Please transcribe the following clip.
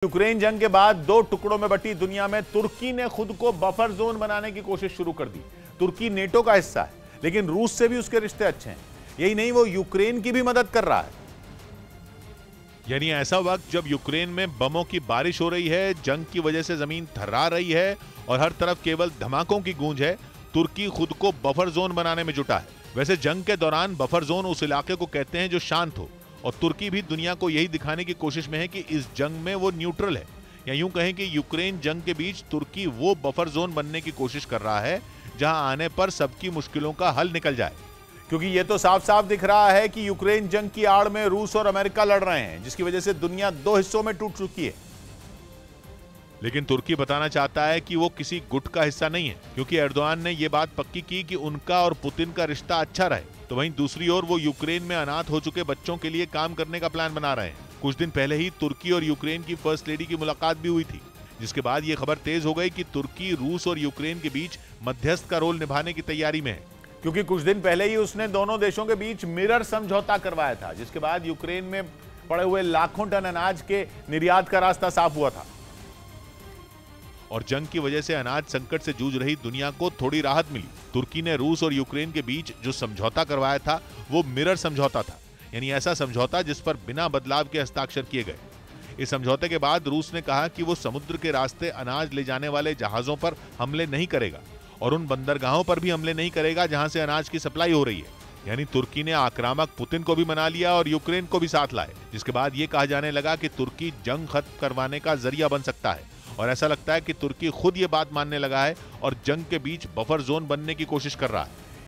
Ukraine जंग के बाद दो टुकड़ों में बटी दुनिया में तुर्की ने खुद को बफर जोन बनाने की कोशिश शुरू कर दी। तुर्की नेटो का हिस्सा है, लेकिन रूस से भी उसके रिश्ते अच्छे हैं। यही नहीं, वो यूक्रेन की भी मदद कर रहा है। यानी ऐसा वक्त जब यूक्रेन में बमों की बारिश हो रही है, जंग की वजह से जमीन थर्रा रही है और हर तरफ केवल धमाकों की गूंज है, तुर्की खुद को बफर जोन बनाने में जुटा है। वैसे जंग के दौरान बफर जोन उस इलाके को कहते हैं जो शांत हो, और तुर्की भी दुनिया को यही दिखाने की कोशिश में है कि इस जंग में वो न्यूट्रल है। या यूं कहें कि यूक्रेन जंग के बीच तुर्की वो बफर जोन बनने की कोशिश कर रहा है जहां आने पर सबकी मुश्किलों का हल निकल जाए। क्योंकि ये तो साफ साफ दिख रहा है कि यूक्रेन जंग की आड़ में रूस और अमेरिका लड़ रहे हैं, जिसकी वजह से दुनिया दो हिस्सों में टूट चुकी है। लेकिन तुर्की बताना चाहता है कि वो किसी गुट का हिस्सा नहीं है, क्योंकि एर्दोआन ने ये बात पक्की की कि उनका और पुतिन का रिश्ता अच्छा रहे। तो वहीं दूसरी ओर वो यूक्रेन में अनाथ हो चुके बच्चों के लिए काम करने का प्लान बना रहे हैं। कुछ दिन पहले ही तुर्की और यूक्रेन की फर्स्ट लेडी की मुलाकात भी हुई थी, जिसके बाद ये खबर तेज हो गई कि तुर्की रूस और यूक्रेन के बीच मध्यस्थ का रोल निभाने की तैयारी में है। क्योंकि कुछ दिन पहले ही उसने दोनों देशों के बीच मिरर समझौता करवाया था, जिसके बाद यूक्रेन में पड़े हुए लाखों टन अनाज के निर्यात का रास्ता साफ हुआ था। और जंग की वजह से अनाज संकट से जूझ रही दुनिया को थोड़ी राहत मिली। तुर्की ने रूस और यूक्रेन के बीच जो समझौता करवाया था वो मिरर समझौता था, यानी ऐसा समझौता जिस पर बिना बदलाव के हस्ताक्षर किए गए। इस समझौते के बाद रूस ने कहा कि वो समुद्र के रास्ते अनाज ले जाने वाले जहाजों पर हमले नहीं करेगा और उन बंदरगाहों पर भी हमले नहीं करेगा जहां से अनाज की सप्लाई हो रही है। यानी तुर्की ने आक्रामक पुतिन को भी मना लिया और यूक्रेन को भी साथ लाए, जिसके बाद ये कहा जाने लगा कि तुर्की जंग खत्म करवाने का जरिया बन सकता है। और ऐसा लगता है कि तुर्की खुद ये बात मानने लगा है और जंग के बीच बफर जोन बनने की कोशिश कर रहा है।